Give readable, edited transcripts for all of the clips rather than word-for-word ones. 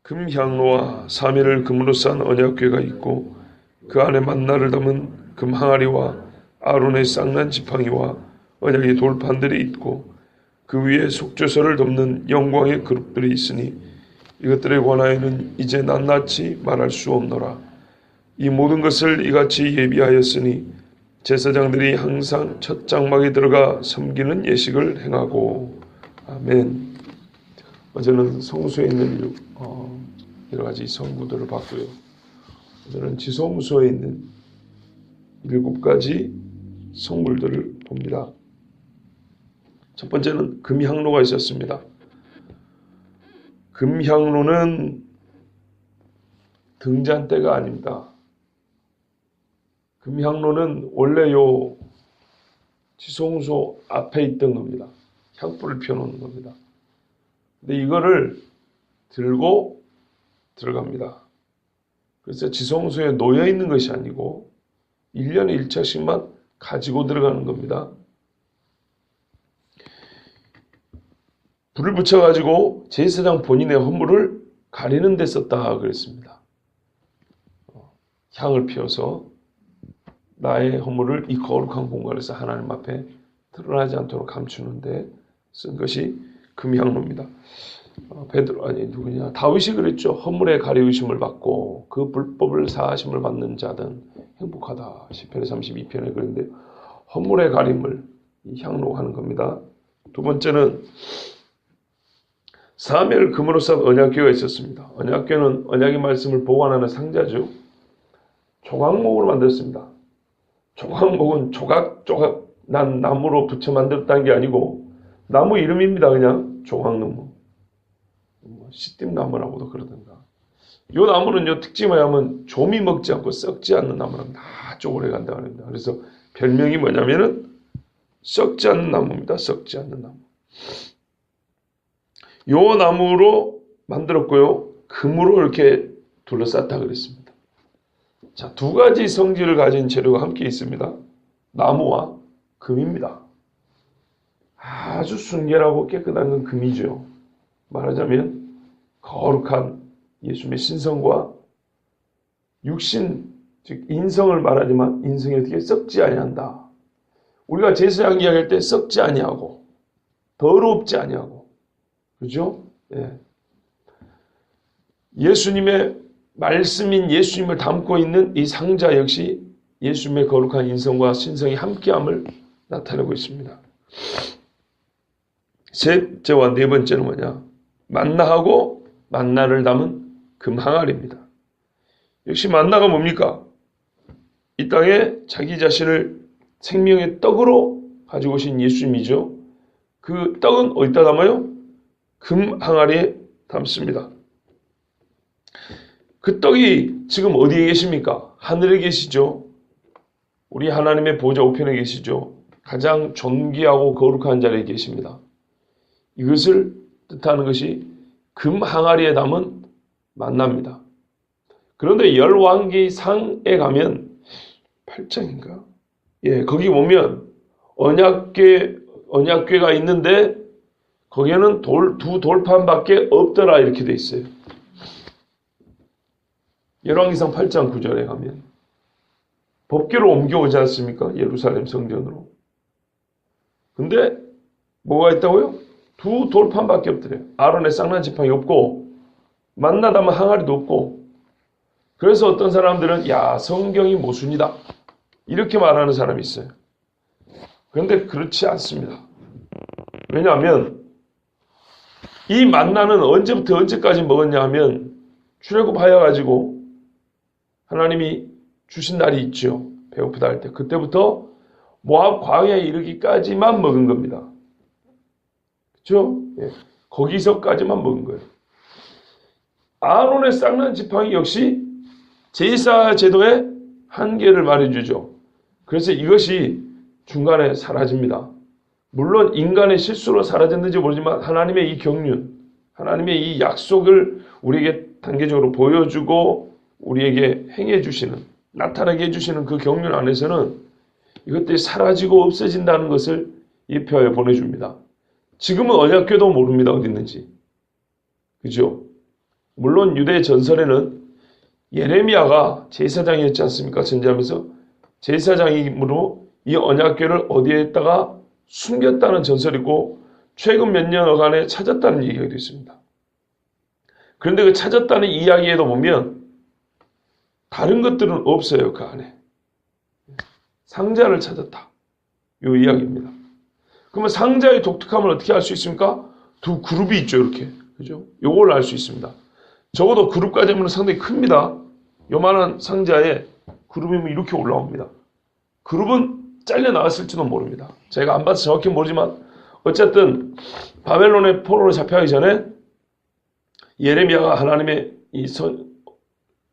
금향로와 3일을 금으로 싼 언약궤가 있고 그 안에 만나를 담은 금 항아리와 아론의 쌍난 지팡이와 언약의 돌판들이 있고 그 위에 속죄소를 덮는 영광의 그룹들이 있으니 이것들에 관하여는 이제 낱낱이 말할 수 없노라. 이 모든 것을 이같이 예비하였으니 제사장들이 항상 첫 장막에 들어가 섬기는 예식을 행하고. 아멘. 어제는 성소에 있는 여러 가지 성구들을 봤고요. 오늘은 지성소에 있는 7가지 성물들을 봅니다. 첫 번째는 금향로가 있었습니다. 금향로는 등잔대가 아닙니다. 금향로는 원래 요 지성소 앞에 있던 겁니다. 향불을 피워놓는 겁니다. 근데 이거를 들고 들어갑니다. 그래서 지성소에 놓여 있는 것이 아니고 1년에 1차씩만 가지고 들어가는 겁니다. 불을 붙여가지고 제사장 본인의 허물을 가리는 데 썼다 그랬습니다. 향을 피워서 나의 허물을 이 거룩한 공간에서 하나님 앞에 드러나지 않도록 감추는 데 쓴 것이 금향로입니다. 다윗이 그랬죠. 허물의 가리우심을 받고 그 불법을 사하심을 받는 자든 행복하다. 시편의 32편에 그런데 허물의 가림을 이 향로가 하는 겁니다. 두 번째는 사무엘 금으로 싼 언약궤가 있었습니다. 언약궤는 언약의 말씀을 보관하는 상자죠. 조각목으로 만들었습니다. 조각목은 조각조각 난 나무로 붙여 만들었다는 게 아니고 나무 이름입니다. 그냥 조각나무. 시띠나무라고도 그러던가. 이 나무는요, 특징이 뭐냐면 조미 먹지 않고 썩지 않는 나무는 아주 오래 간다고 합니다. 그래서 별명이 뭐냐면은 썩지 않는 나무입니다. 썩지 않는 나무. 요 나무로 만들었고요. 금으로 이렇게 둘러쌌다 그랬습니다. 자, 2가지 성질을 가진 재료가 함께 있습니다. 나무와 금입니다. 아주 순결하고 깨끗한 건 금이죠. 말하자면 거룩한 예수님의 신성과 육신, 즉 인성을 말하지만 인성이 어떻게 썩지 아니한다. 우리가 제사장 이야기할 때 썩지 아니하고 더럽지 아니하고, 그죠? 예. 예수님의 말씀인 예수님을 담고 있는 이 상자 역시 예수님의 거룩한 인성과 신성이 함께함을 나타내고 있습니다. 셋째와 네 번째는 뭐냐? 만나하고 만나를 담은 금항아리입니다. 역시 만나가 뭡니까? 이 땅에 자기 자신을 생명의 떡으로 가지고 오신 예수님이죠. 그 떡은 어디다 담아요? 금항아리에 담습니다. 그 떡이 지금 어디에 계십니까? 하늘에 계시죠. 우리 하나님의 보좌 우편에 계시죠. 가장 존귀하고 거룩한 자리에 계십니다. 이것을 뜻하는 것이 금항아리에 담은 만나입니다. 그런데 열왕기상에 가면 8장인가? 예, 거기 보면 언약궤가 있는데 거기에는 두 돌판밖에 없더라 이렇게 돼 있어요. 열왕기상 8장 9절에 가면 법궤를 옮겨오지 않습니까? 예루살렘 성전으로. 근데 뭐가 있다고요? 2 돌판밖에 없더래요. 아론의 쌍난 지팡이 없고 만나 담은 항아리도 없고. 그래서 어떤 사람들은 야, 성경이 모순이다 이렇게 말하는 사람이 있어요. 그런데 그렇지 않습니다. 왜냐하면 이 만나는 언제부터 언제까지 먹었냐 하면 출애굽하여 가지고 하나님이 주신 날이 있죠. 배고프다 할 때. 그때부터 모압 광야에 이르기까지만 먹은 겁니다. 그렇죠? 예. 거기서까지만 먹은 거예요. 아론의 쌍난 지팡이 역시 제사 제도의 한계를 말해주죠. 그래서 이것이 중간에 사라집니다. 물론 인간의 실수로 사라졌는지 모르지만 하나님의 이 경륜, 하나님의 이 약속을 우리에게 단계적으로 보여주고 우리에게 행해 주시는, 나타나게 해주시는 그 경륜 안에서는 이것들이 사라지고 없어진다는 것을 예표하여 보내줍니다. 지금은 언약궤도 모릅니다. 어디 있는지. 그죠? 물론 유대 전설에는 예레미야가 제사장이었지 않습니까? 전제하면서 제사장이므로 이 언약궤를 어디에다가 숨겼다는 전설이고 최근 몇 년여간에 찾았다는 얘기가 되어 있습니다. 그런데 그 찾았다는 이야기에도 보면 다른 것들은 없어요. 그 안에. 상자를 찾았다. 이 이야기입니다. 그러면 상자의 독특함을 어떻게 알 수 있습니까? 두 그룹이 있죠. 이렇게. 그죠? 요걸 알 수 있습니다. 적어도 그룹까지 하면 상당히 큽니다. 요만한 상자에 그룹이면 이렇게 올라옵니다. 그룹은 잘려 나왔을지도 모릅니다. 제가 안 봐서 정확히 모르지만 어쨌든 바벨론의 포로로 잡혀가기 전에 예레미야가 하나님의 이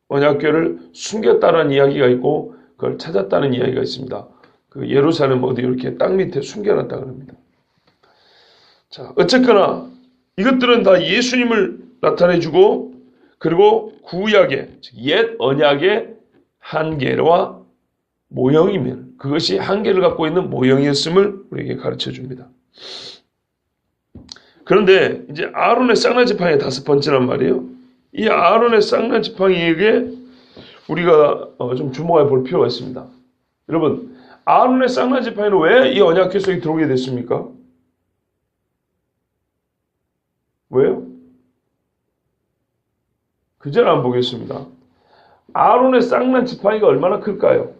언약궤를 숨겼다는 이야기가 있고 그걸 찾았다는 이야기가 있습니다. 그 예루살렘 어디 이렇게 땅 밑에 숨겨놨다 그럽니다. 자, 어쨌거나 이것들은 다 예수님을 나타내주고 그리고 구약의 즉 옛 언약의 한계와 모형이면 그것이 한계를 갖고 있는 모형이었음을 우리에게 가르쳐 줍니다. 그런데 이제 아론의 쌍난 지팡이 5번째란 말이에요. 이 아론의 쌍난 지팡이에게 우리가 좀 주목해 볼 필요가 있습니다. 여러분, 아론의 쌍난 지팡이는 왜 이 언약궤 속에 들어오게 됐습니까? 왜요? 그 절 안 보겠습니다. 아론의 쌍난 지팡이가 얼마나 클까요?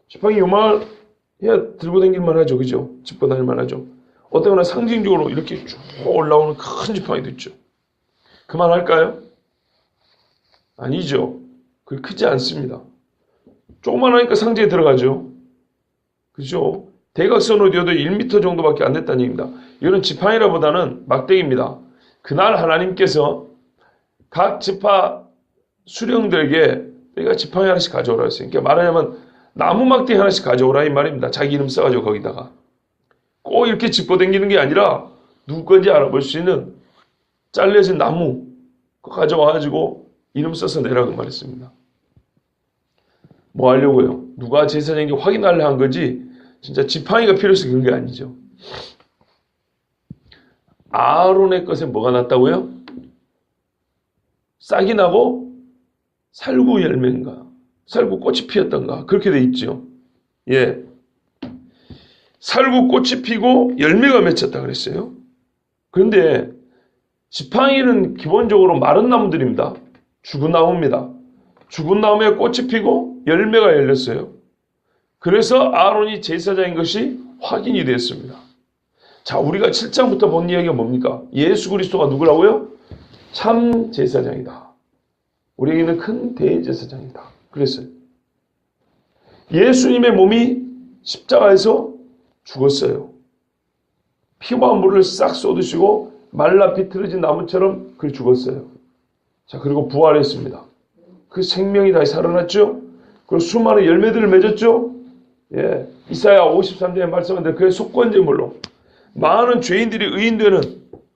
지팡이 요만해야 들고 다닐만 하죠. 그죠? 짚고 다닐만 하죠. 어떠거나 상징적으로 이렇게 쭉 올라오는 큰 지팡이도 있죠. 그만할까요? 아니죠. 그게 크지 않습니다. 조그만하니까 상자에 들어가죠. 그죠? 대각선으로 뛰어도 1m 정도밖에 안 됐다는 얘기입니다. 이건 지팡이라보다는 막대기입니다. 그날 하나님께서 각 지파 수령들에게 내가 지팡이 하나씩 가져오라 했어요. 그러니까 말하자면 나무 막대기 하나씩 가져오라 이 말입니다. 자기 이름 써가지고 거기다가. 꼭 이렇게 짚고 다니는 게 아니라 누구 건지 알아볼 수 있는 잘려진 나무 그거 가져와가지고 이름 써서 내라고 말했습니다. 뭐 하려고요? 누가 제사장인지 확인하려 한 거지 진짜 지팡이가 필요해서 그런 게 아니죠. 아론의 것에 뭐가 났다고요? 싹이 나고 살구 열매인가 살구 꽃이 피었던가 그렇게 돼 있죠. 예, 살구 꽃이 피고 열매가 맺혔다 그랬어요. 그런데 지팡이는 기본적으로 마른 나무들입니다. 죽은 나무입니다. 죽은 나무에 꽃이 피고 열매가 열렸어요. 그래서 아론이 제사장인 것이 확인이 됐습니다. 자, 우리가 7장부터 본 이야기가 뭡니까? 예수 그리스도가 누구라고요? 참 제사장이다. 우리에게는 큰 대제사장이다. 그랬어요. 예수님의 몸이 십자가에서 죽었어요. 피와 물을 싹 쏟으시고 말라 비틀어진 나무처럼 그 죽었어요. 자, 그리고 부활했습니다. 그 생명이 다시 살아났죠? 그리고 수많은 열매들을 맺었죠? 예, 이사야 53장에 말씀한 대로 그의 속건제물로 많은 죄인들이 의인되는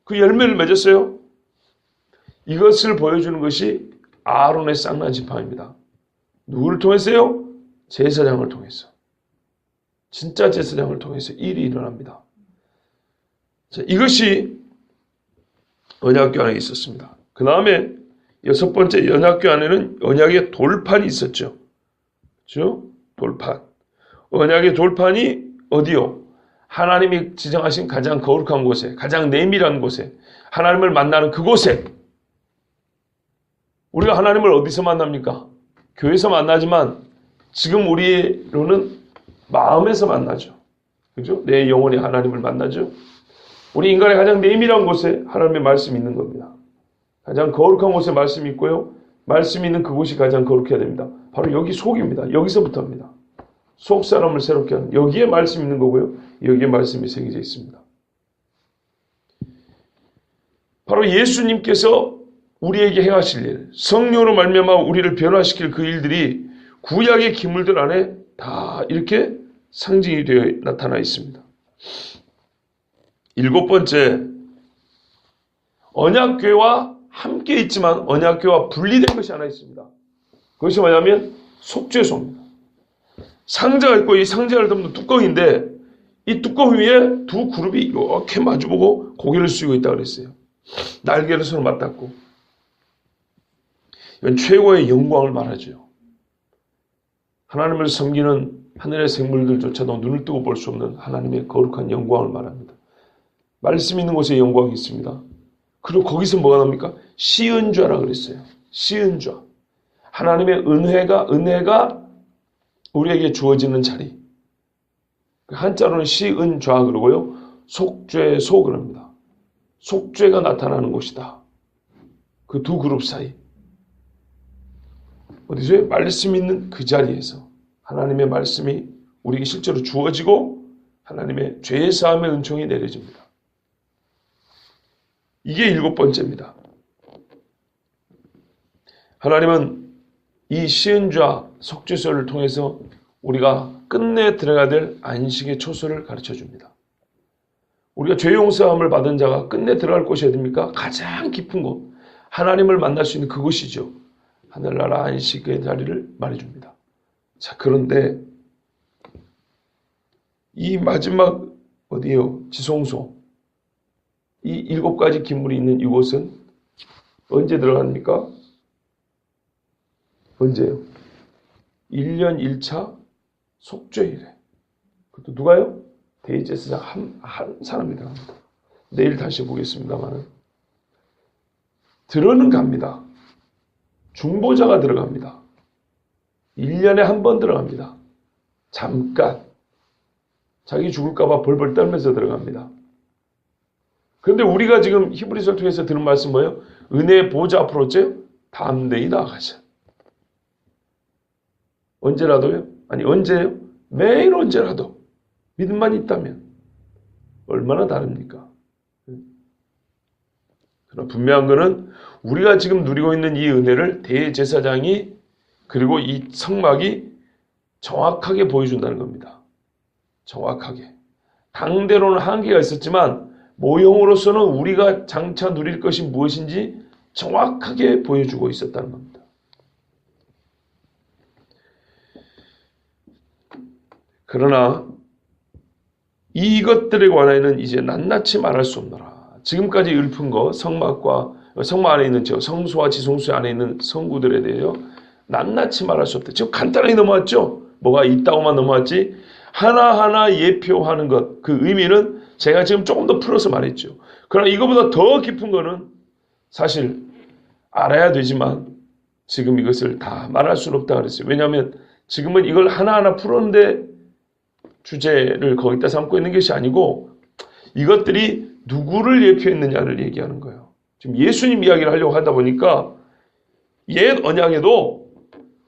그 열매를 맺었어요. 이것을 보여주는 것이 아론의 쌍난 지팡이입니다. 누구를 통해서요? 제사장을 통해서. 진짜 제사장을 통해서 일이 일어납니다. 자, 이것이 언약궤 안에 있었습니다. 그 다음에 6번째 언약궤 안에는 언약의 돌판이 있었죠. 그렇죠? 돌판. 언약의 돌판이 어디요? 하나님이 지정하신 가장 거룩한 곳에, 가장 내밀한 곳에, 하나님을 만나는 그곳에. 우리가 하나님을 어디서 만납니까? 교회에서 만나지만 지금 우리로는 마음에서 만나죠. 그죠? 내 영혼이 하나님을 만나죠. 우리 인간의 가장 내밀한 곳에 하나님의 말씀이 있는 겁니다. 가장 거룩한 곳에 말씀이 있고요. 말씀이 있는 그곳이 가장 거룩해야 됩니다. 바로 여기 속입니다. 여기서부터입니다. 속 사람을 새롭게 하는 여기에 말씀이 있는 거고요. 여기에 말씀이 새겨져 있습니다. 바로 예수님께서 우리에게 행하실 일, 성령으로 말미암아 우리를 변화시킬 그 일들이 구약의 기물들 안에 다 이렇게 상징이 되어 나타나 있습니다. 7번째, 언약궤와 함께 있지만 언약궤와 분리된 것이 하나 있습니다. 그것이 뭐냐면 속죄소입니다. 상자가 있고 이 상자를 담는 뚜껑인데 이 뚜껑 위에 두 그룹이 이렇게 마주보고 고개를 숙이고 있다고 그랬어요. 날개를 서로 맞닿고, 이건 최고의 영광을 말하죠. 하나님을 섬기는 하늘의 생물들조차도 눈을 뜨고 볼 수 없는 하나님의 거룩한 영광을 말합니다. 말씀 있는 곳에 영광이 있습니다. 그리고 거기서 뭐가 납니까? 시은좌라 그랬어요. 시은좌. 하나님의 은혜가 우리에게 주어지는 자리. 한자로는 시은좌 그러고요. 속죄소 그럽니다. 속죄가 나타나는 곳이다. 그 두 그룹 사이. 어디서? 말씀 있는 그 자리에서 하나님의 말씀이 우리에게 실제로 주어지고 하나님의 죄의 사함의 은총이 내려집니다. 이게 7번째입니다. 하나님은 이 시은좌 속죄소를 통해서 우리가 끝내 들어가야 될 안식의 초소를 가르쳐 줍니다. 우리가 죄 용서함을 받은 자가 끝내 들어갈 곳이 어디입니까? 가장 깊은 곳, 하나님을 만날 수 있는 그곳이죠. 하늘나라 안식의 자리를 말해줍니다. 자, 그런데 이 마지막 어디요? 지성소, 이 7가지 기물이 있는 이곳은 언제 들어갑니까? 언제요? 1년 1차 속죄일에. 그것도 누가요? 대제사장 한 사람이 들어갑니다. 내일 다시 보겠습니다만 들어는 갑니다. 중보자가 들어갑니다. 1년에 한 번 들어갑니다. 잠깐. 자기 죽을까봐 벌벌 떨면서 들어갑니다. 그런데 우리가 지금 히브리서를 통해서 들은 말씀 뭐예요? 은혜의 보좌 앞으로 어째요? 담대히 나아가자. 언제라도요? 아니 언제요? 매일 언제라도 믿음만 있다면 얼마나 다릅니까? 그러나 분명한 것은 우리가 지금 누리고 있는 이 은혜를 대제사장이 그리고 이 성막이 정확하게 보여준다는 겁니다. 정확하게. 당대로는 한계가 있었지만 모형으로서는 우리가 장차 누릴 것이 무엇인지 정확하게 보여주고 있었다는 겁니다. 그러나 이것들에 관하여는 이제 낱낱이 말할 수 없노라. 지금까지 읊은 거 성막 안에 있는 성소와 지성소 안에 있는 성구들에 대해서 낱낱이 말할 수 없다. 지금 간단하게 넘어왔죠. 뭐가 있다고만 넘어왔지. 하나하나 예표하는 것, 그 의미는 제가 지금 조금 더 풀어서 말했죠. 그러나 이거보다 더 깊은 거는 사실 알아야 되지만 지금 이것을 다 말할 수는 없다 그랬어요. 왜냐하면 지금은 이걸 하나하나 풀었는데 주제를 거기다 삼고 있는 것이 아니고 이것들이 누구를 예표했느냐를 얘기하는 거예요. 지금 예수님 이야기를 하려고 하다 보니까 옛 언약에도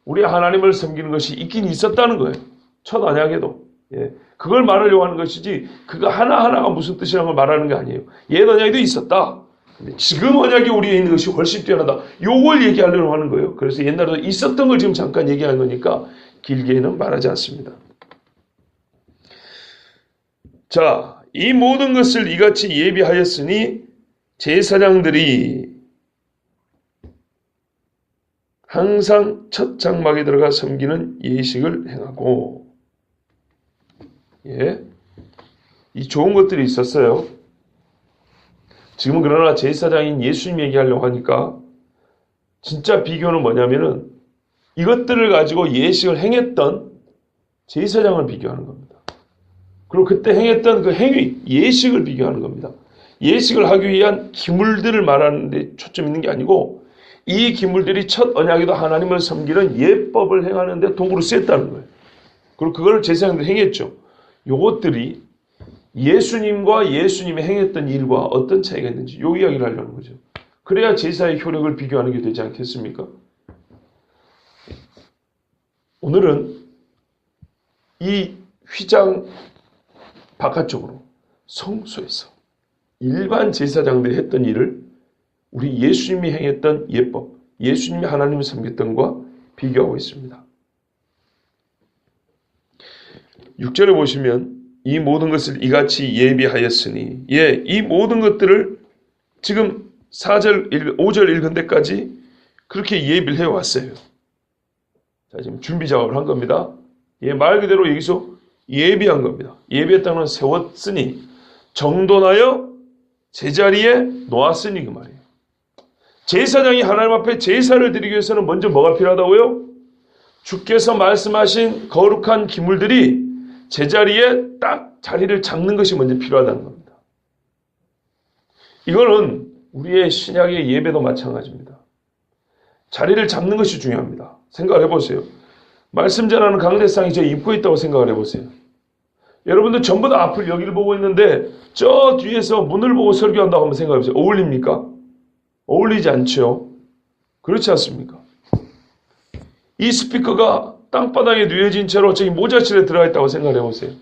우리 하나님을 섬기는 것이 있긴 있었다는 거예요. 첫 언약에도. 예. 그걸 말하려고 하는 것이지 그거 하나하나가 무슨 뜻이라는 걸 말하는 게 아니에요. 옛 언약에도 있었다. 근데 지금 언약이 우리에 있는 것이 훨씬 뛰어나다. 요걸 얘기하려고 하는 거예요. 그래서 옛날에도 있었던 걸 지금 잠깐 얘기하는 거니까 길게는 말하지 않습니다. 자, 이 모든 것을 이같이 예비하였으니 제사장들이 항상 첫 장막에 들어가 섬기는 예식을 행하고, 예, 이 좋은 것들이 있었어요. 지금은 그러나 제사장인 예수님 얘기하려고 하니까 진짜 비교는 뭐냐면은 이것들을 가지고 예식을 행했던 제사장을 비교하는 겁니다. 그리고 그때 행했던 그 행위, 예식을 비교하는 겁니다. 예식을 하기 위한 기물들을 말하는 데 초점이 있는 게 아니고 이 기물들이 첫 언약에도 하나님을 섬기는 예법을 행하는 데 도구로 쓰였다는 거예요. 그리고 그걸 제사장들이 행했죠. 요것들이 예수님과 예수님이 행했던 일과 어떤 차이가 있는지 요 이야기를 하려는 거죠. 그래야 제사의 효력을 비교하는 게 되지 않겠습니까? 오늘은 이 휘장 바깥쪽으로 성소에서 일반 제사장들이 했던 일을 우리 예수님이 행했던 예법, 예수님이 하나님을 섬겼던 것과 비교하고 있습니다. 6절에 보시면 이 모든 것을 이같이 예비하였으니, 예, 이 모든 것들을 지금 5절 읽은 데까지 그렇게 예비를 해왔어요. 자, 지금 준비 작업을 한 겁니다. 예, 말 그대로 여기서 예비한 겁니다. 예비했다는 건 세웠으니 정돈하여 제자리에 놓았으니 그 말이에요. 제사장이 하나님 앞에 제사를 드리기 위해서는 먼저 뭐가 필요하다고요? 주께서 말씀하신 거룩한 기물들이 제자리에 딱 자리를 잡는 것이 먼저 필요하다는 겁니다. 이거는 우리의 신약의 예배도 마찬가지입니다. 자리를 잡는 것이 중요합니다. 생각을 해보세요. 말씀 전하는 강대상이 저 입구에 있다고 생각을 해보세요. 여러분들 전부 다 앞을 여기를 보고 있는데 저 뒤에서 문을 보고 설교한다고 한번 생각해보세요. 어울립니까? 어울리지 않죠. 그렇지 않습니까? 이 스피커가 땅바닥에 누워진 채로 저기 모자실에 들어가 있다고 생각을 해보세요.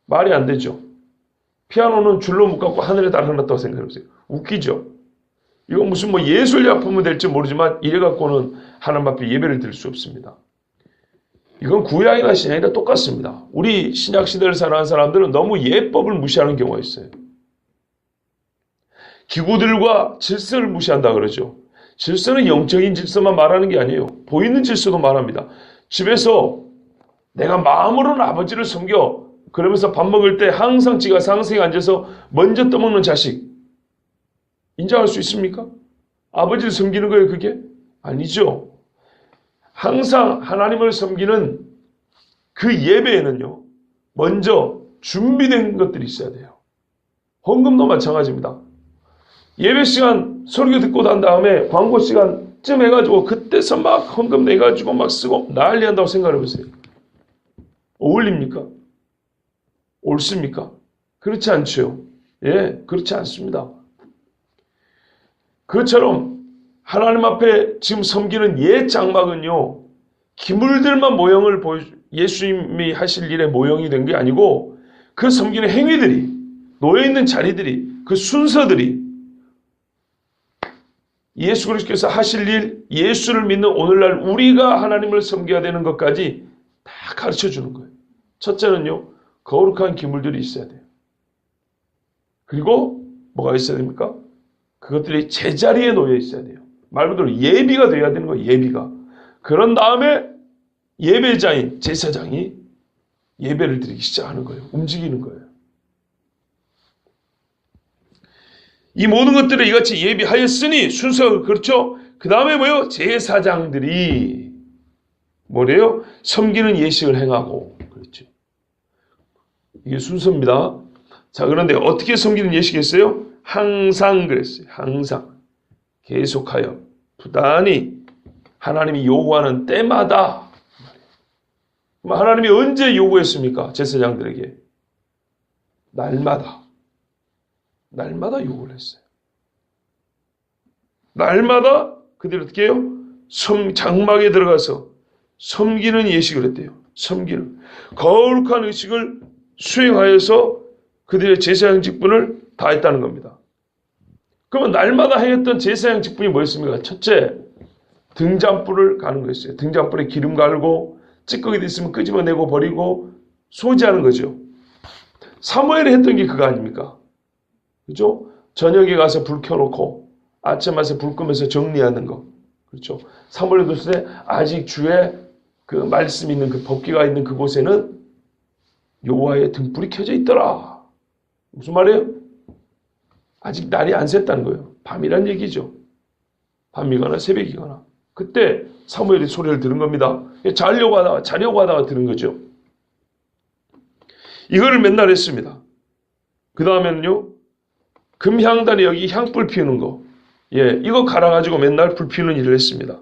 말이 안 되죠. 피아노는 줄로 묶어갖고 하늘에 달아놨다고 생각해보세요. 웃기죠. 이건 무슨 뭐 예술작품이 될지 모르지만 이래갖고는 하나님 앞에 예배를 드릴 수 없습니다. 이건 구약이나 신약이나 똑같습니다. 우리 신약 시대를 살아가는 사람들은 너무 예법을 무시하는 경우가 있어요. 기구들과 질서를 무시한다 그러죠. 질서는 영적인 질서만 말하는 게 아니에요. 보이는 질서도 말합니다. 집에서 내가 마음으로는 아버지를 섬겨 그러면서 밥 먹을 때 항상 지가 상승에 앉아서 먼저 떠먹는 자식 인정할 수 있습니까? 아버지를 섬기는 거예요 그게? 아니죠. 항상 하나님을 섬기는 그 예배에는요 먼저 준비된 것들이 있어야 돼요. 헌금도 마찬가지입니다. 예배 시간 설교 듣고 난 다음에 광고 시간쯤 해가지고 그때서 막 헌금 내가지고 막 쓰고 난리 한다고 생각해 보세요. 어울립니까? 옳습니까? 그렇지 않죠. 예, 그렇지 않습니다. 그것처럼 하나님 앞에 지금 섬기는 옛 장막은요 기물들만 모형을 예수님이 하실 일의 모형이 된 게 아니고 그 섬기는 행위들이 놓여있는 자리들이 그 순서들이 예수 그리스도께서 하실 일, 예수를 믿는 오늘날 우리가 하나님을 섬겨야 되는 것까지 다 가르쳐 주는 거예요. 첫째는요, 거룩한 기물들이 있어야 돼요. 그리고 뭐가 있어야 됩니까? 그것들이 제자리에 놓여 있어야 돼요. 말 그대로 예비가 돼야 되는 거예요, 예비가. 그런 다음에 예배자인 제사장이 예배를 드리기 시작하는 거예요. 움직이는 거예요. 이 모든 것들을 이같이 예비하였으니 순서 그렇죠? 그 다음에 뭐예요? 제사장들이 뭐래요? 섬기는 예식을 행하고 그렇죠. 이게 순서입니다. 자 그런데 어떻게 섬기는 예식이 있어요? 항상 그랬어요. 항상 계속하여 부단히 하나님이 요구하는 때마다 하나님이 언제 요구했습니까? 제사장들에게 날마다 요구를 했어요. 날마다 그들이 어떻게 해요? 장막에 들어가서 섬기는 예식을 했대요. 섬기는 거룩한 의식을 수행하여서 그들의 제사장 직분을 다했다는 겁니다. 그러면 날마다 행했던 제사장 직분이 뭐였습니까? 첫째, 등잔불을 가는 거였어요. 등잔불에 기름 갈고 찌꺼기도 있으면 끄집어내고 버리고 소지하는 거죠. 사무엘이 했던 게 그거 아닙니까? 그죠? 저녁에 가서 불 켜놓고 아침에 와서 불 끄면서 정리하는 거. 그렇죠? 사무엘서에 아직 주의 그 말씀 있는 그 법궤가 있는 그곳에는 여호와의 등불이 켜져 있더라. 무슨 말이에요? 아직 날이 안 샜다는 거예요. 밤이란 얘기죠. 밤이거나 새벽이거나. 그때 사무엘이 소리를 들은 겁니다. 자려고 하다가 들은 거죠. 이거를 맨날 했습니다. 그 다음에는요. 금향단에 여기 향불 피우는 거. 예, 이거 갈아가지고 맨날 불 피우는 일을 했습니다.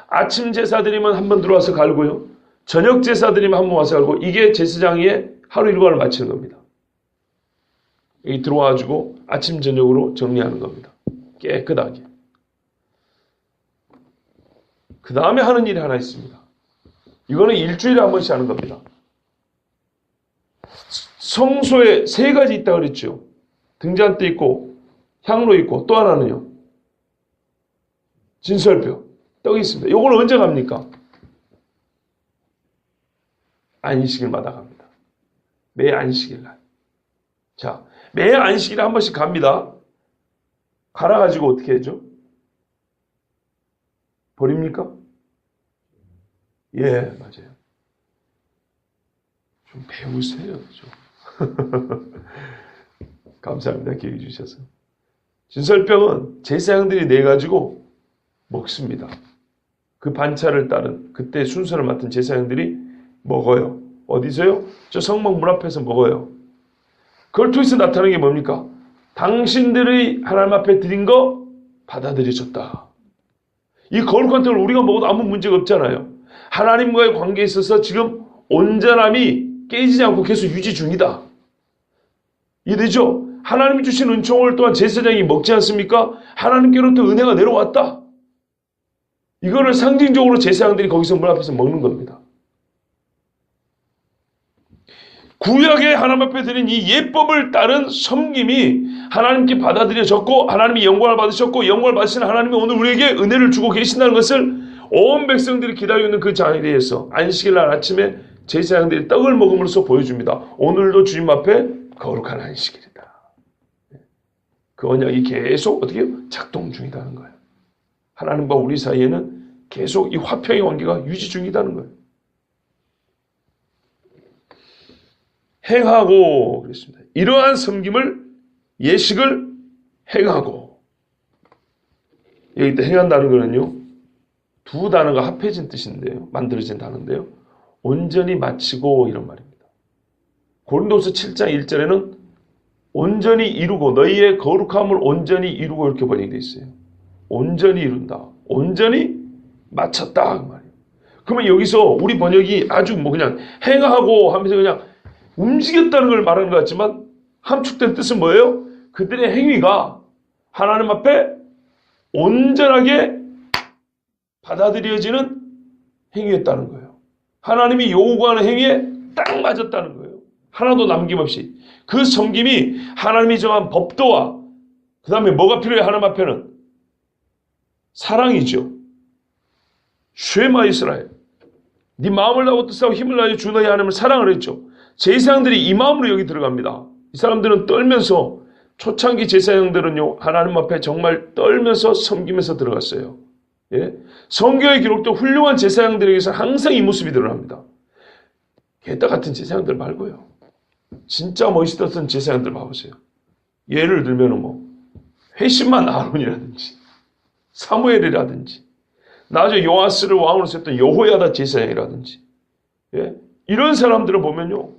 아침 제사 드리면 한번 들어와서 갈고요. 저녁 제사 드리면 한번 와서 갈고 이게 제사장의 하루 일과를 마치는 겁니다. 여기 들어와가지고 아침 저녁으로 정리하는 겁니다. 깨끗하게. 그 다음에 하는 일이 하나 있습니다. 이거는 일주일에 한 번씩 하는 겁니다. 성소에 3가지 있다고 그랬죠. 등잔대 있고 향로 있고 또 하나는요. 진설표. 떡이 있습니다. 이걸 언제 갑니까? 안식일마다 갑니다. 매 안식일 날. 자, 매 안식일에 한 번씩 갑니다. 갈아가지고 어떻게 하죠? 버립니까? 예, 맞아요. 좀 배우세요. 좀. 감사합니다. 기회해 주셔서. 진설병은 제사장들이 내가지고 먹습니다. 그 반차를 따른 그때 순서를 맡은 제사장들이 먹어요. 어디서요? 저 성막 문 앞에서 먹어요. 그걸 통해서 나타나는 게 뭡니까? 당신들의 하나님 앞에 드린 거 받아들여졌다. 이 거룩한 떡을 우리가 먹어도 아무 문제가 없잖아요. 하나님과의 관계에 있어서 지금 온전함이 깨지지 않고 계속 유지 중이다. 이해되죠? 하나님이 주신 은총을 또한 제사장이 먹지 않습니까? 하나님께로부터 은혜가 내려왔다. 이거를 상징적으로 제사장들이 거기서 문 앞에서 먹는 겁니다. 구약의 하나님 앞에 드린 이 예법을 따른 섬김이 하나님께 받아들여졌고 하나님이 영광을 받으셨고 영광을 받으시는 하나님이 오늘 우리에게 은혜를 주고 계신다는 것을 온 백성들이 기다리고 있는 그 자리에서 안식일 날 아침에 제사장들이 떡을 먹음으로써 보여줍니다. 오늘도 주님 앞에 거룩한 안식일이다. 그 언약이 계속 어떻게 해요? 작동 중이다는 거예요. 하나님과 우리 사이에는 계속 이 화평의 관계가 유지 중이다는 거예요. 행하고 그랬습니다. 이러한 섬김을 예식을 행하고 여기 때 행한다는 거는요. 두 단어가 합해진 뜻인데요. 만들어진 단어인데요. 온전히 마치고 이런 말입니다. 고린도서 7장 1절에는 온전히 이루고 너희의 거룩함을 온전히 이루고 이렇게 번역되어 있어요. 온전히 이룬다. 온전히 마쳤다. 그 말이에요. 그러면 여기서 우리 번역이 아주 그냥 행하고 하면서 그냥 움직였다는 걸 말하는 것 같지만 함축된 뜻은 뭐예요? 그들의 행위가 하나님 앞에 온전하게 받아들여지는 행위였다는 거예요. 하나님이 요구하는 행위에 딱 맞았다는 거예요. 하나도 남김없이. 그 섬김이 하나님이 정한 법도와 그 다음에 뭐가 필요해? 하나님 앞에는 사랑이죠. 쉐마 이스라엘. 네 마음을 다하고 뜻하고 힘을 다하여 주 너희 하나님을 사랑을 했죠. 제사장들이 이 마음으로 여기 들어갑니다. 이 사람들은 떨면서 초창기 제사장들은요 하나님 앞에 정말 떨면서 섬기면서 들어갔어요. 예? 성경에 기록된 훌륭한 제사장들에게서 항상 이 모습이 드러납니다. 게다 같은 제사장들 말고요. 진짜 멋있었던 제사장들 봐보세요. 예를 들면 회심만 아론이라든지 사무엘이라든지 나중에 요아스를 왕으로 세웠던 여호야다 제사장이라든지 예? 이런 사람들을 보면요.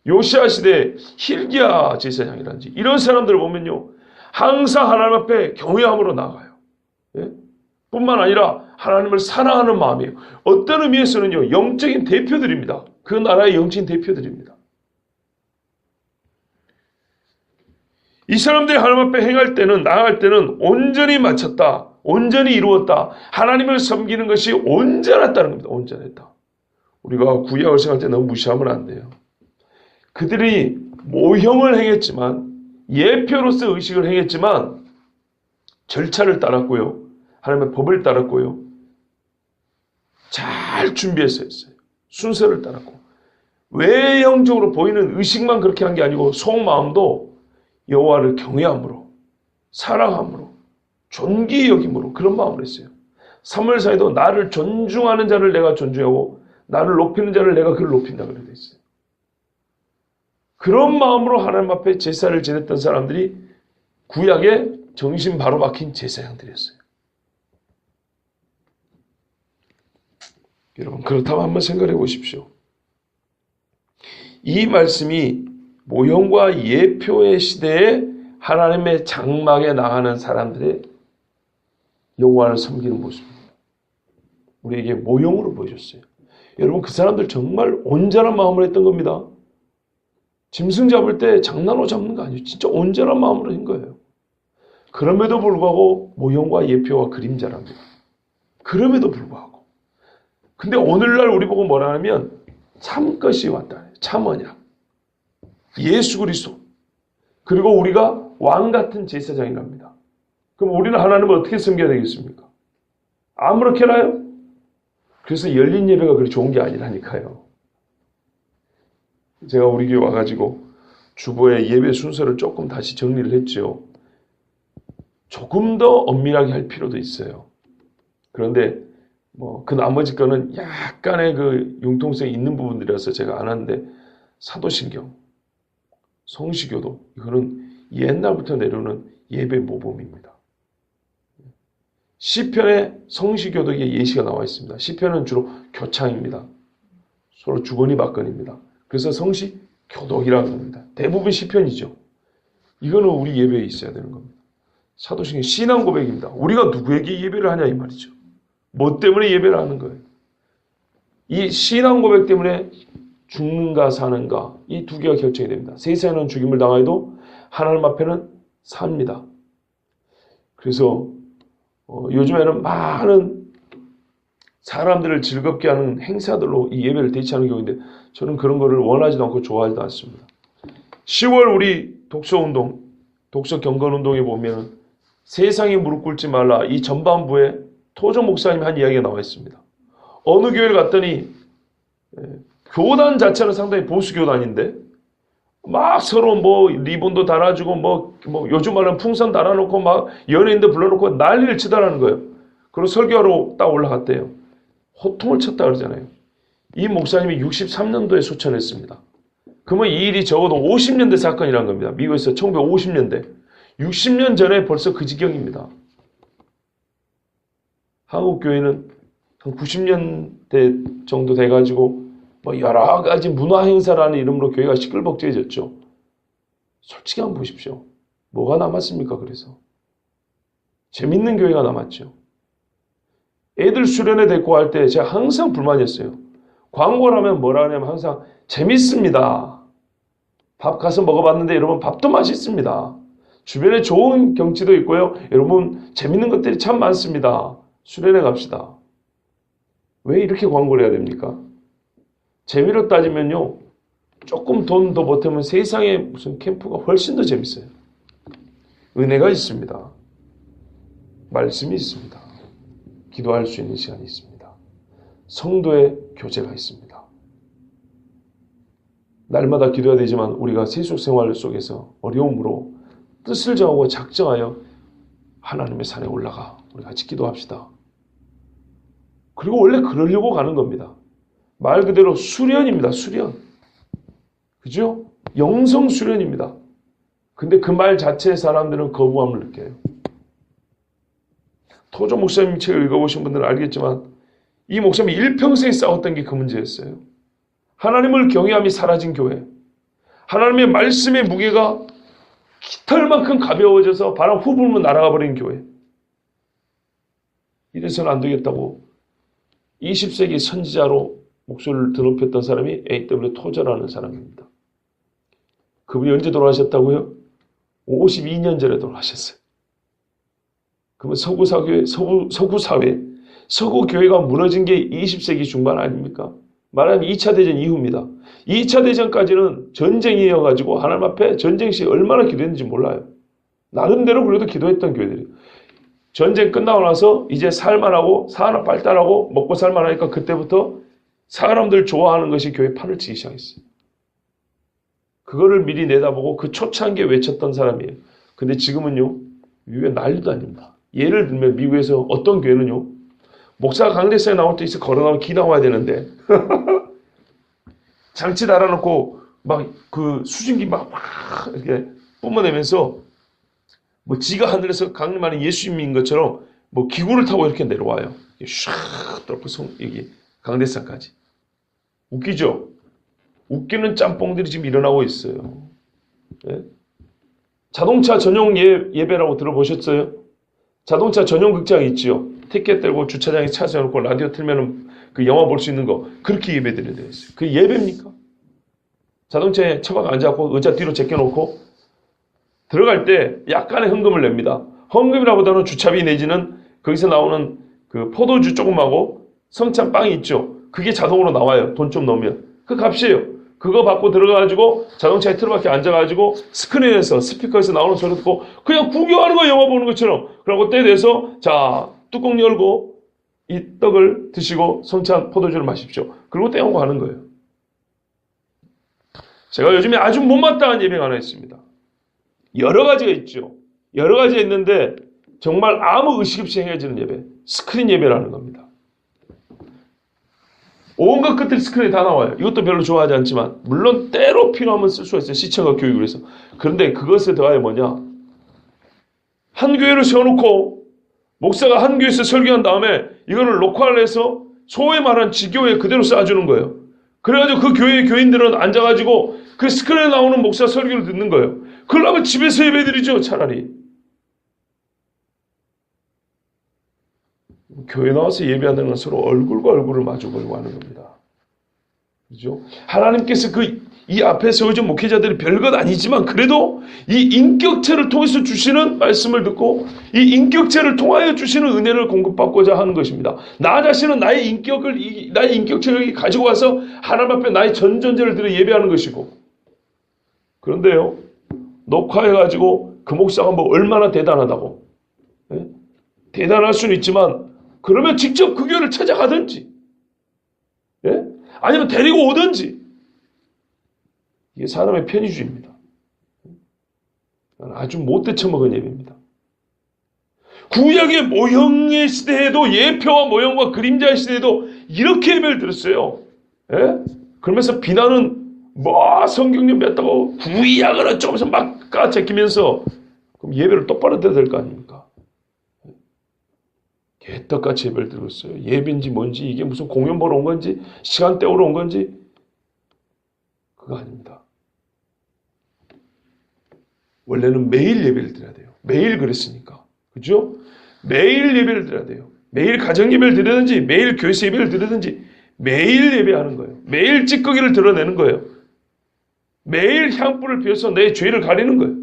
요시야 시대 hil기야 제사장이라든지 이런 사람들을 보면요. 항상 하나님 앞에 경외함으로 나가요. 예? 뿐만 아니라 하나님을 사랑하는 마음이에요. 어떤 의미에서는요. 영적인 대표들입니다. 그 나라의 영적인 대표들입니다. 이 사람들이 하나님 앞에 행할 때는 나아갈 때는 온전히 마쳤다. 온전히 이루었다. 하나님을 섬기는 것이 온전했다는 겁니다. 온전했다. 우리가 구약을 생각할 때 너무 무시하면 안 돼요. 그들이 모형을 행했지만 예표로서 의식을 행했지만 절차를 따랐고요. 하나님의 법을 따랐고요. 잘 준비해서 했어요. 순서를 따랐고 외형적으로 보이는 의식만 그렇게 한 게 아니고 속마음도 여호와를 경외함으로 사랑함으로 존귀히 여김으로 그런 마음을 했어요. 사무엘상에도 나를 존중하는 자를 내가 존중하고 나를 높이는 자를 내가 그를 높인다 그렇게 돼 있어요. 그런 마음으로 하나님 앞에 제사를 지냈던 사람들이 구약에 정신 바로 박힌 제사장들이었어요. 여러분 그렇다면 한번 생각해 보십시오. 이 말씀이 모형과 예표의 시대에 하나님의 장막에 나가는 사람들의 여호와를 섬기는 모습입니다. 우리에게 모형으로 보여줬어요. 여러분 그 사람들 정말 온전한 마음으로 했던 겁니다. 짐승 잡을 때 장난으로 잡는 거 아니에요. 진짜 온전한 마음으로 한 거예요. 그럼에도 불구하고 모형과 예표와 그림자랍니다. 그럼에도 불구하고. 근데 오늘날 우리 보고 뭐라 하면 참 것이 왔다. 참 언약. 예수 그리스도. 그리고 우리가 왕 같은 제사장이랍니다. 그럼 우리는 하나님을 어떻게 섬겨야 되겠습니까? 아무렇게나요? 그래서 열린 예배가 그리 좋은 게 아니라니까요. 제가 우리 교회 와가지고 주보에 예배 순서를 조금 다시 정리를 했죠. 조금 더 엄밀하게 할 필요도 있어요. 그런데 그 나머지 거는 약간의 그 융통성이 있는 부분들이라서 제가 안 하는데 사도신경, 성시교도 이거는 옛날부터 내려오는 예배 모범입니다. 시편에 성시교독의 예시가 나와 있습니다. 시편은 주로 교창입니다. 서로 주거니 받거니입니다. 그래서 성시교독이라고 합니다. 대부분 시편이죠. 이거는 우리 예배에 있어야 되는 겁니다. 사도신경 신앙 고백입니다. 우리가 누구에게 예배를 하냐 이 말이죠. 뭐 때문에 예배를 하는 거예요? 이 신앙 고백 때문에 죽는가 사는가 이 두 개가 결정이 됩니다. 세상에는 죽임을 당해도 하나님 앞에는 삽니다. 그래서 요즘에는 많은 사람들을 즐겁게 하는 행사들로 이 예배를 대체하는 경우인데 저는 그런 거를 원하지도 않고 좋아하지도 않습니다. 10월 우리 독서운동, 독서경건운동에 보면 세상에 무릎 꿇지 말라 이 전반부에 토종 목사님이 한 이야기가 나와 있습니다. 어느 교회를 갔더니 교단 자체는 상당히 보수 교단인데 막 서로 뭐 리본도 달아주고 뭐 요즘 말하는 풍선 달아놓고 막 연예인도 불러놓고 난리를 치더라는 거예요. 그리고 설교하러 딱 올라갔대요. 호통을 쳤다 그러잖아요. 이 목사님이 63년도에 소천했습니다. 그러면 이 일이 적어도 50년대 사건이라는 겁니다. 미국에서 1950년대. 60년 전에 벌써 그 지경입니다. 한국 교회는 한 90년대 정도 돼가지고 뭐 여러 가지 문화 행사라는 이름으로 교회가 시끌벅적해졌죠. 솔직히 한번 보십시오. 뭐가 남았습니까? 그래서 재밌는 교회가 남았죠. 애들 수련회 데리고 할 때 제가 항상 불만이었어요. 광고를 하면 뭐라 하냐면 항상 재밌습니다. 밥 가서 먹어봤는데 여러분 밥도 맛있습니다. 주변에 좋은 경치도 있고요. 여러분 재밌는 것들이 참 많습니다. 수련회 갑시다. 왜 이렇게 광고를 해야 됩니까? 재미로 따지면요. 조금 돈 더 보태면 세상에 무슨 캠프가 훨씬 더 재밌어요. 은혜가 있습니다. 말씀이 있습니다. 기도할 수 있는 시간이 있습니다. 성도의 교제가 있습니다. 날마다 기도해야 되지만 우리가 세속 생활 속에서 어려움으로 뜻을 정하고 작정하여 하나님의 산에 올라가 우리 같이 기도합시다. 그리고 원래 그러려고 가는 겁니다. 말 그대로 수련입니다. 수련. 그죠? 영성 수련입니다. 근데 그 말 자체에 사람들은 거부감을 느껴요. 토조 목사님 책을 읽어보신 분들은 알겠지만 이 목사님이 일평생 싸웠던 게 그 문제였어요. 하나님을 경외함이 사라진 교회. 하나님의 말씀의 무게가 깃털만큼 가벼워져서 바람 후 불면 날아가 버린 교회. 이래서는 안 되겠다고 20세기 선지자로 목소리를 드높였던 사람이 A.W. 토저라는 사람입니다. 그분이 언제 돌아가셨다고요? 52년 전에 돌아가셨어요. 그러면 서구 사회, 서구 교회가 무너진 게 20세기 중반 아닙니까? 말하면 2차 대전 이후입니다. 2차 대전까지는 전쟁이어가지고 하나님 앞에 전쟁 시 얼마나 기도했는지 몰라요. 나름대로 그래도 기도했던 교회들이. 전쟁 끝나고 나서 이제 살만하고 산업 발달하고 먹고 살만하니까 그때부터 사람들 좋아하는 것이 교회 판을 치기 시작했어요. 그거를 미리 내다보고 그 초창기에 외쳤던 사람이에요. 근데 지금은요. 미국에 난리도 아닙니다. 예를 들면 미국에서 어떤 교회는요. 목사가 강대상에 나올 때 있어 걸어나오면 기 나와야 되는데 장치 달아놓고 막 그 수증기 막 이렇게 뿜어내면서 뭐 지가 하늘에서 강림하는 예수님인 것처럼 뭐 기구를 타고 이렇게 내려와요. 샥 뚫고 여기 강대상까지. 웃기죠? 웃기는 짬뽕들이 지금 일어나고 있어요. 예? 자동차 전용 예배라고 들어보셨어요? 자동차 전용 극장이 있지요. 티켓 들고 주차장에 차 세워놓고 라디오 틀면은 그 영화 볼 수 있는 거 그렇게 예배드려야 되어 있어요. 그게 예배입니까? 자동차에 처박 앉아갖고 의자 뒤로 제껴놓고 들어갈 때 약간의 헌금을 냅니다. 헌금이라보다는 주차비 내지는 거기서 나오는 그 포도주 조금하고 성찬 빵이 있죠. 그게 자동으로 나와요. 돈 좀 넣으면. 그 값이에요. 그거 받고 들어가가지고 자동차에 틀어박혀 앉아가지고 스크린에서 스피커에서 나오는 소리 듣고 그냥 구경하는 거 영화 보는 것처럼 그러고 때 돼서 자 뚜껑 열고 이 떡을 드시고 성찬 포도주를 마십시오. 그리고 떼어고 하는 거예요. 제가 요즘에 아주 못마땅한 예배가 하나 있습니다. 여러 가지가 있죠. 여러 가지가 있는데 정말 아무 의식 없이 행해지는 예배. 스크린 예배라는 겁니다. 온갖 것들이 스크린에 다 나와요. 이것도 별로 좋아하지 않지만 물론 때로 필요하면 쓸 수가 있어요. 시청각 교육을 해서. 그런데 그것에 더하여 뭐냐? 한 교회를 세워놓고 목사가 한 교회에서 설교한 다음에 이거를 녹화를 해서 소위 말한 지교회에 그대로 쏴주는 거예요. 그래가지고 그 교회의 교인들은 앉아가지고 그 스크린에 나오는 목사 설교를 듣는 거예요. 그러려면 집에서 예배드리죠, 차라리. 교회 나와서 예배하는 건 서로 얼굴과 얼굴을 마주보려고 하는 겁니다. 그죠? 하나님께서 이 앞에 세워진 목회자들이 별것 아니지만 그래도 이 인격체를 통해서 주시는 말씀을 듣고 이 인격체를 통하여 주시는 은혜를 공급받고자 하는 것입니다. 나 자신은 나의 인격체를 가지고 와서 하나님 앞에 나의 전전제를 드려 예배하는 것이고, 그런데요, 녹화해가지고 그 목사가 뭐 얼마나 대단하다고, 예? 대단할 수는 있지만 그러면 직접 그 교회를 찾아가든지, 예? 아니면 데리고 오든지. 이게 사람의 편의주의입니다. 아주 못돼 처먹은 예배입니다. 구약의 모형의 시대에도, 예표와 모형과 그림자의 시대에도 이렇게 예배를 드렸어요. 예? 그러면서 비난은 성경력 맺다고 구약을 어쩌면서 막 까제끼면서, 그럼 예배를 똑바로 드려야 될 거 아닙니까? 개떡같이 예배를 드렸어요. 예배인지 뭔지, 이게 무슨 공연 보러 온 건지, 시간 때우러 온 건지, 그거 아닙니다. 원래는 매일 예배를 드려야 돼요. 매일 그랬으니까. 그죠? 매일 예배를 드려야 돼요. 매일 가정 예배를 드리든지, 매일 교회에서 예배를 드리든지, 매일 예배하는 거예요. 매일 찌꺼기를 드러내는 거예요. 매일 향불을 피워서 내 죄를 가리는 거예요.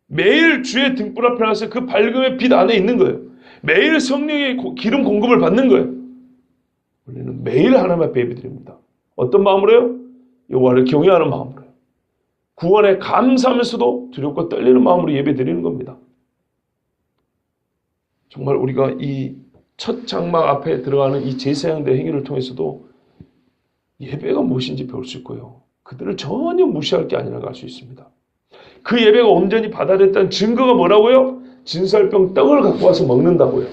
매일 주의 등불 앞에 나서 그 밝음의 빛 안에 있는 거예요. 매일 성령의 기름 공급을 받는 거예요. 원래는 매일 하나님 앞에 예배 드립니다. 어떤 마음으로요? 여호와를 경외하는 마음으로요. 구원에 감사하면서도 두렵고 떨리는 마음으로 예배 드리는 겁니다. 정말 우리가 이 첫 장막 앞에 들어가는 이 제사장들의 행위를 통해서도 예배가 무엇인지 배울 수 있고요. 그들을 전혀 무시할 게 아니라고 할 수 있습니다. 그 예배가 온전히 받아들였다는 증거가 뭐라고요? 진설병 떡을 갖고 와서 먹는다고요.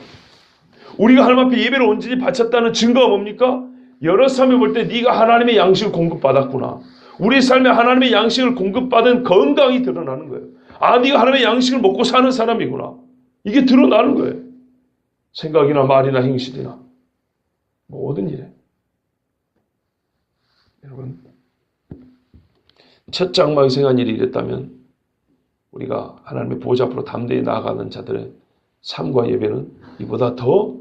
우리가 하나님 앞에 예배를 온전히 바쳤다는 증거가 뭡니까? 여러 사람이 볼 때 네가 하나님의 양식을 공급받았구나. 우리 삶에 하나님의 양식을 공급받은 건강이 드러나는 거예요. 아, 네가 하나님의 양식을 먹고 사는 사람이구나. 이게 드러나는 거예요. 생각이나 말이나 행실이나 모든 일에. 여러분, 첫 장막에 생한 일이 이랬다면 우리가 하나님의 보좌 앞으로 담대히 나아가는 자들의 삶과 예배는 이보다 더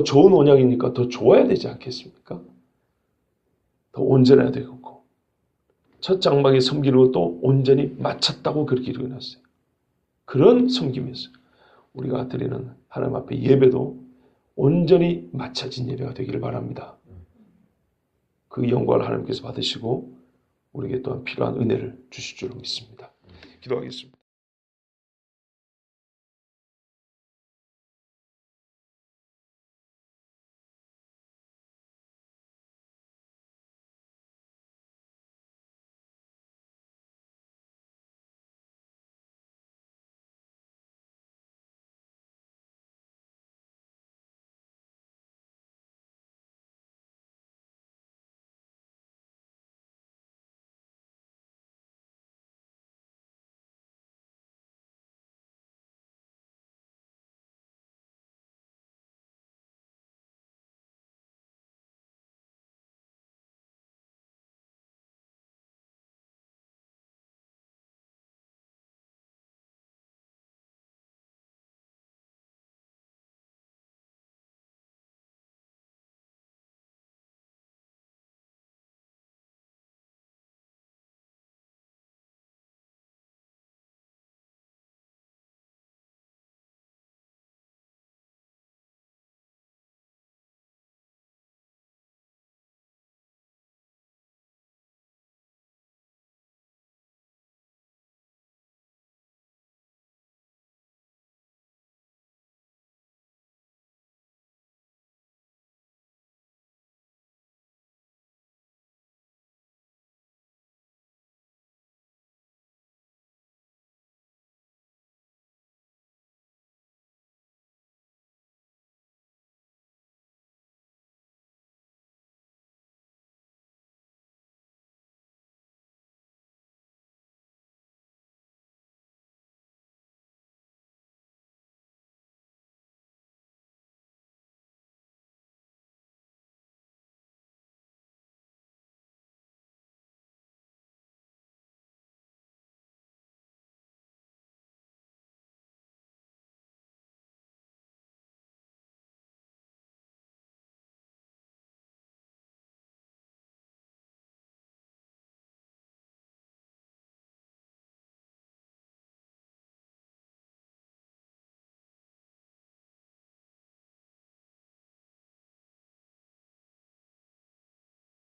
좋은 언약이니까 더 좋아야 되지 않겠습니까? 더 온전해야 되겠고, 첫 장막의 섬기는 것도 온전히 마쳤다고 그렇게 이루어놨어요. 그런 섬김이었어요. 우리가 드리는 하나님 앞에 예배도 온전히 마쳐진 예배가 되기를 바랍니다. 그 영광을 하나님께서 받으시고 우리에게 또한 필요한 은혜를 주실 줄로 믿습니다. 기도하겠습니다.